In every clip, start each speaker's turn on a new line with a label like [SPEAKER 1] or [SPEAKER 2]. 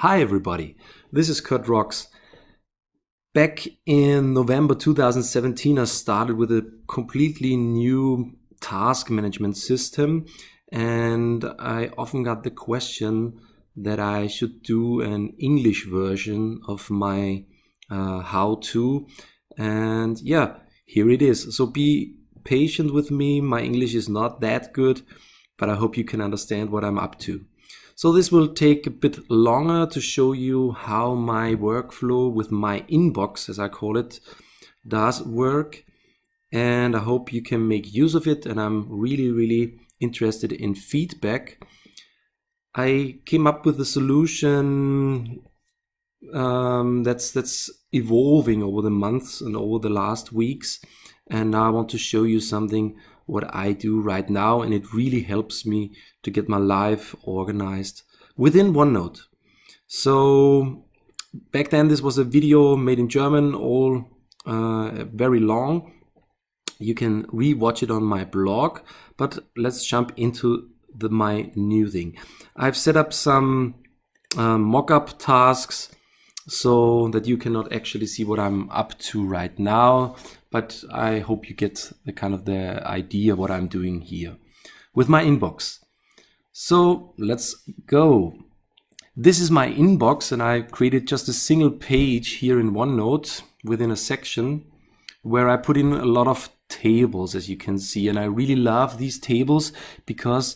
[SPEAKER 1] Hi everybody, this is kurtrocks. Back in November 2017 I started with a completely new task management system, and I often got the question that I should do an English version of my how-to, and yeah, here it is. So be patient with me, my English is not that good, but I hope you can understand what I'm up to. So this will take a bit longer to show you how my workflow with my inbox, as I call it, does work. And I hope you can make use of it. And I'm really interested in feedback. I came up with a solution that's evolving over the months and over the last weeks. And now I want to show you something what I do right now, and it really helps me to get my life organized within OneNote. So back then this was a video made in German, all very long. You can re-watch it on my blog, but let's jump into my new thing. I've set up some mock-up tasks so that you cannot actually see what I'm up to right now, but I hope you get the idea what I'm doing here with my inbox. So let's go. This is my inbox, and I created just a single page here in OneNote within a section where I put in a lot of tables, as you can see, and I really love these tables because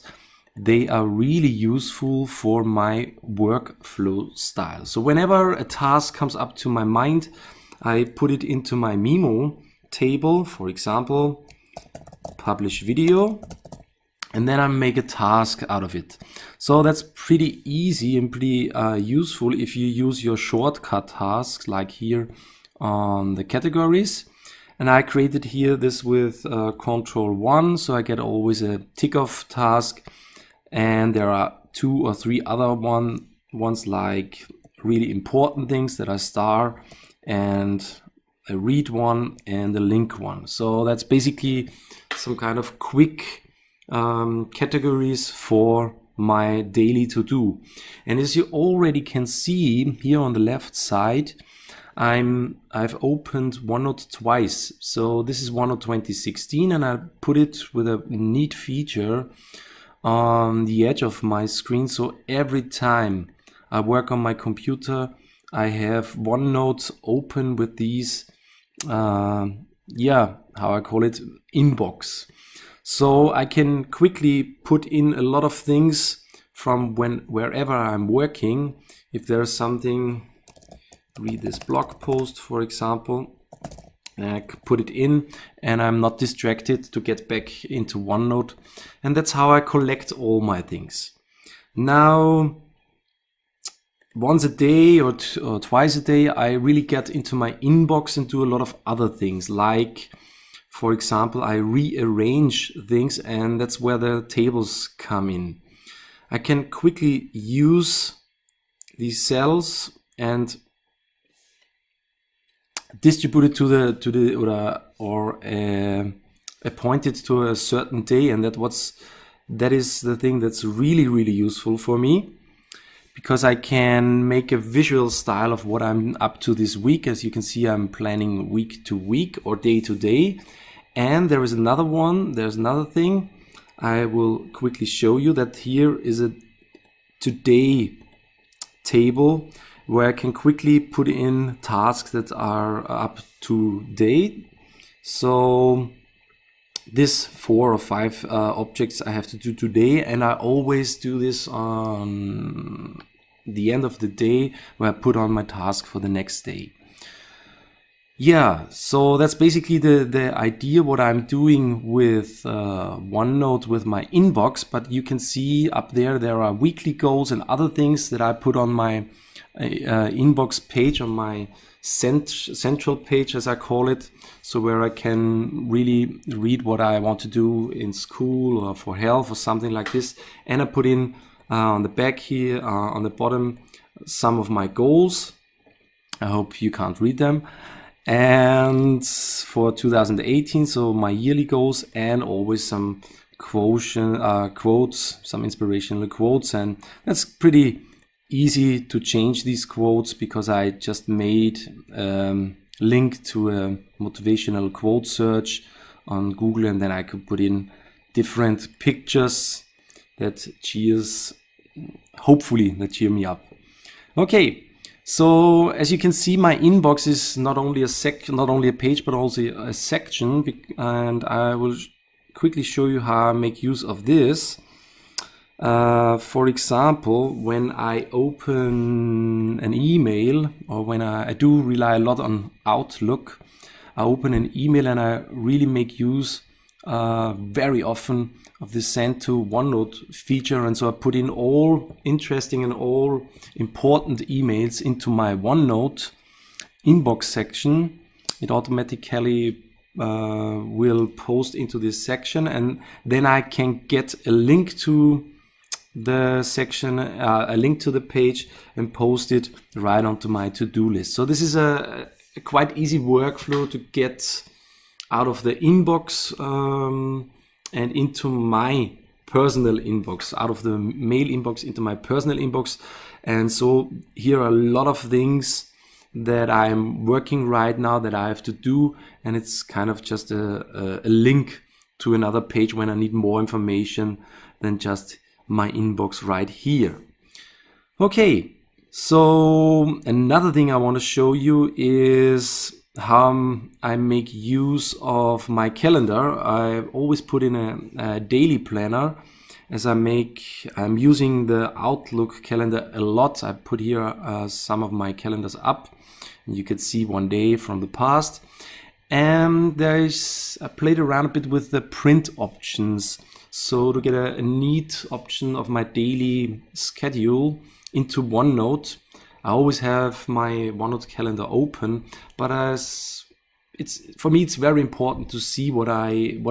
[SPEAKER 1] they are really useful for my workflow style. So whenever a task comes up to my mind, I put it into my memo table, for example, publish video, and then I make a task out of it. So that's pretty easy and pretty useful if you use your shortcut tasks, like here on the categories. And I created here this with Control 1, so I get always a tick off task. And there are 2 or 3 other ones like really important things that are star, and a read one and a link one. So that's basically some kind of quick categories for my daily to-do. And as you already can see here on the left side, I've opened OneNote twice. So this is OneNote 2016, and I put it with a neat feature on the edge of my screen. So every time I work on my computer, I have OneNote open with these, how I call it, inbox. So I can quickly put in a lot of things from wherever I'm working. If there's something, read this blog post, for example, I put it in and I'm not distracted to get back into OneNote. And that's how I collect all my things. Now, once a day or twice a day, I really get into my inbox and do a lot of other things. Like, for example, I rearrange things, and that's where the tables come in. I can quickly use these cells and distribute it to appoint it to a certain day, and that is the thing that's really useful for me, because I can make a visual style of what I'm up to this week. As you can see, I'm planning week to week or day to day. And there's another thing I will quickly show you, that here is a today table where I can quickly put in tasks that are up to date. So this 4 or 5 objects I have to do today, and I always do this on the end of the day where I put on my task for the next day. Yeah, so that's basically the idea what I'm doing with OneNote with my inbox. But you can see up there are weekly goals and other things that I put on my inbox page, on my central page, as I call it. So where I can really read what I want to do in school or for health or something like this. And I put in on the back here, on the bottom, some of my goals. I hope you can't read them. And for 2018, so my yearly goals, and always some quotes, some inspirational quotes. And that's pretty easy to change these quotes because I just made link to a motivational quote search on Google, and then I could put in different pictures that hopefully cheer me up. Okay, so as you can see, my inbox is not only a page, but also a section, and I will quickly show you how I make use of this. For example, when I open an email, or when I do rely a lot on Outlook, I open an email and I really make use very often of the send to OneNote feature. And so I put in all interesting and all important emails into my OneNote inbox section. It automatically will post into this section, and then I can get a link to the section, a link to the page, and post it right onto my to-do list. So this is a quite easy workflow to get out of the inbox and into my personal inbox, out of the mail inbox into my personal inbox. And so here are a lot of things that I'm working right now that I have to do, and it's kind of just a link to another page when I need more information than just my inbox right here. Okay, so another thing I want to show you is how I make use of my calendar. I always put in a daily planner, as I'm using the Outlook calendar a lot. I put here some of my calendars up, and you can see one day from the past. And I played around a bit with the print options. So to get a neat option of my daily schedule into OneNote, I always have my OneNote calendar open, but for me it's very important to see what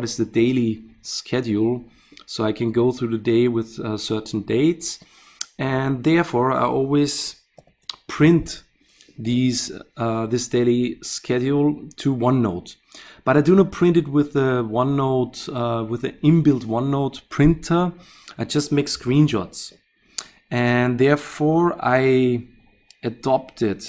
[SPEAKER 1] is the daily schedule, so I can go through the day with certain dates, and therefore I always print this daily schedule to OneNote. But I do not print it with the OneNote, with the inbuilt OneNote printer. I just make screenshots, and therefore I adopted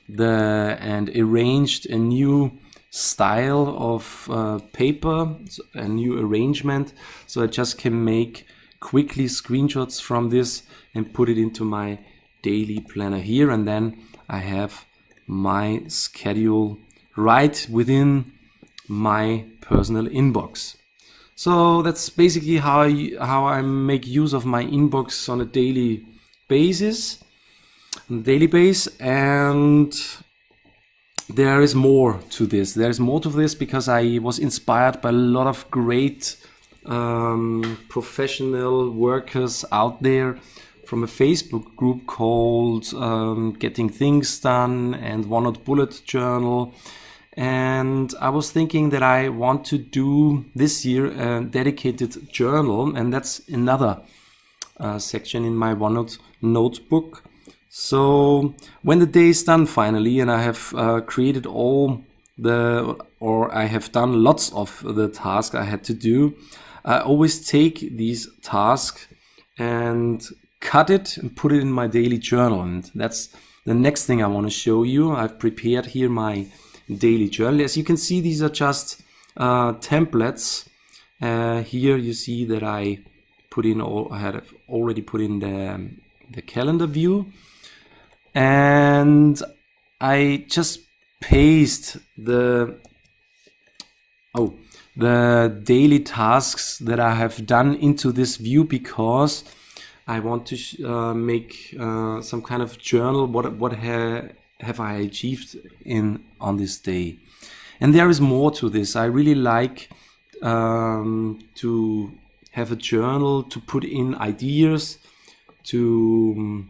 [SPEAKER 1] and arranged a new style of paper, a new arrangement, so I just can make quickly screenshots from this and put it into my daily planner here, and then I have my schedule right within my personal inbox. So that's basically how I make use of my inbox on a daily basis. And there is more to this. There is more to this because I was inspired by a lot of great professional workers out there from a Facebook group called Getting Things Done and OneNote Bullet Journal. And I was thinking that I want to do this year a dedicated journal, and that's another section in my OneNote notebook. So when the day is done finally, and I have created I have done lots of the tasks I had to do, I always take these tasks and cut it and put it in my daily journal. And that's the next thing I want to show you. I've prepared here my daily journal. As you can see, these are just templates. Here you see that I had already put in the calendar view, and I just paste the daily tasks that I have done into this view because I want to make some kind of journal. What have I achieved on this day? And there is more to this. I really like to have a journal to put in ideas, to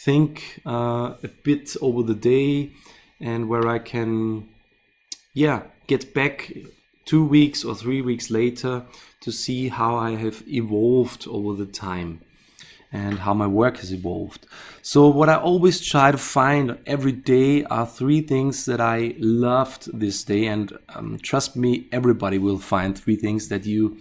[SPEAKER 1] think a bit over the day, and where I can get back 2 weeks or 3 weeks later to see how I have evolved over the time and how my work has evolved. So what I always try to find every day are 3 things that I loved this day, and trust me, everybody will find 3 things that you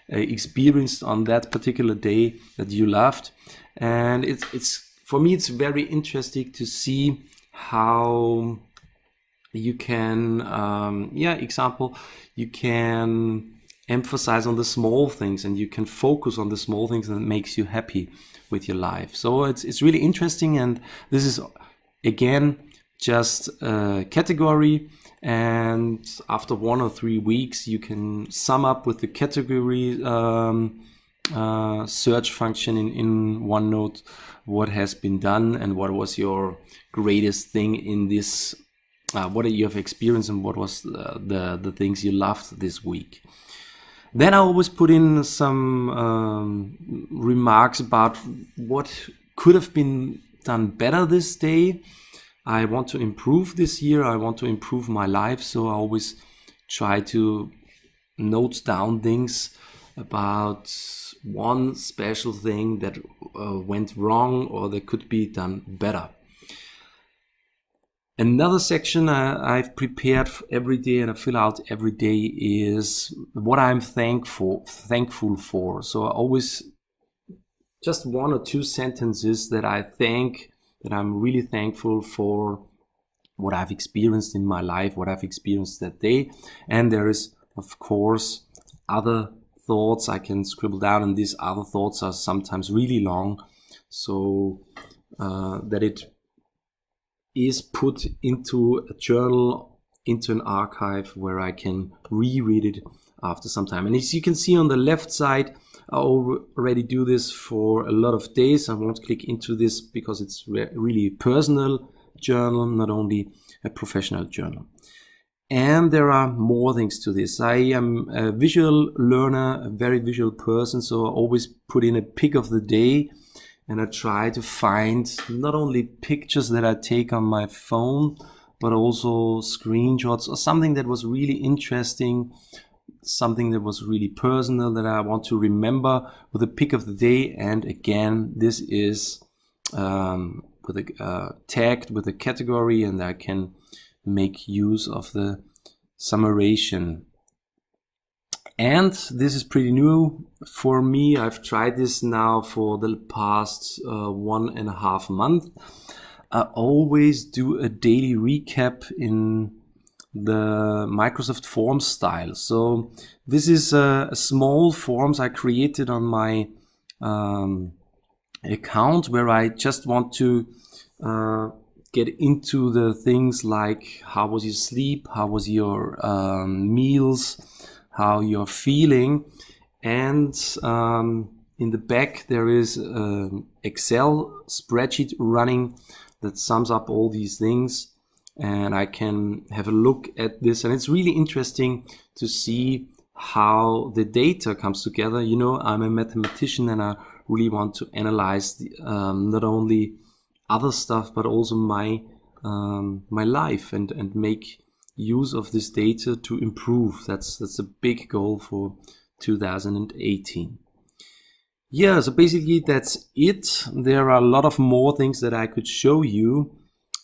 [SPEAKER 1] experienced on that particular day that you loved. And it's for me, it's very interesting to see how you can, you can emphasize on the small things, and you can focus on the small things that makes you happy with your life. So it's really interesting, and this is again just a category, and after 1 or 3 weeks you can sum up with the category search function in OneNote what has been done and what was your greatest thing in this, what you have experienced, and what was the things you loved this week. Then I always put in some remarks about what could have been done better this day. I want to improve this year. I want to improve my life. So I always try to note down things about one special thing that went wrong or that could be done better. Another section I've prepared every day and I fill out every day is what I'm thankful for. So I always just 1 or 2 sentences that I'm really thankful for what I've experienced in my life, what I've experienced that day. And there is, of course, other thoughts I can scribble down, and these other thoughts are sometimes really long, so that it is put into a journal, into an archive where I can reread it after some time. And as you can see on the left side, I already do this for a lot of days. I won't click into this because it's really a personal journal, not only a professional journal. And there are more things to this. I am a visual learner, a very visual person, so I always put in a pic of the day, and I try to find not only pictures that I take on my phone, but also screenshots or something that was really interesting, something that was really personal that I want to remember with a pic of the day. And again, this is tagged with a category, and I can make use of the summarization. And this is pretty new for me. I've tried this now for the past 1.5 months. I always do a daily recap in the Microsoft Forms style. So this is a small forms I created on my account, where I just want to get into the things like how was your sleep, how was your meals, how you're feeling. And in the back there is an Excel spreadsheet running that sums up all these things, and I can have a look at this, and it's really interesting to see how the data comes together. You know, I'm a mathematician, and I really want to analyze not only other stuff but also my life, and make use of this data to improve. That's a big goal for 2018. Yeah, so basically that's it. There are a lot of more things that I could show you,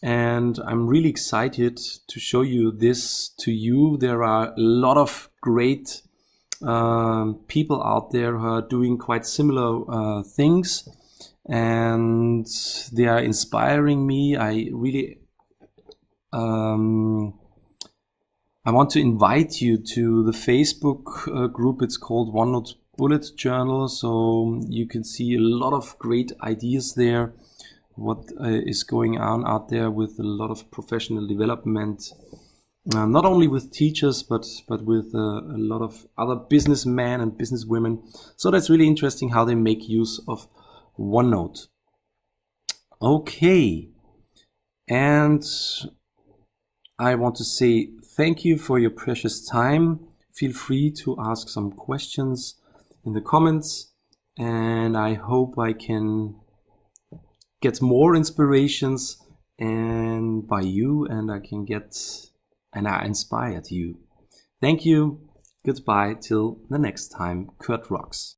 [SPEAKER 1] and I'm really excited to show you this to you. There are a lot of great people out there who are doing quite similar things, and they are inspiring me. I really I want to invite you to the Facebook group. It's called OneNote Bullet Journal. So you can see a lot of great ideas there. What is going on out there with a lot of professional development, not only with teachers, but with a lot of other businessmen and businesswomen. So that's really interesting how they make use of OneNote. Okay. And I want to say thank you for your precious time. Feel free to ask some questions in the comments, and I hope I can get more inspirations and by you, and I inspired you. Thank you. Goodbye till the next time. Kurt rocks.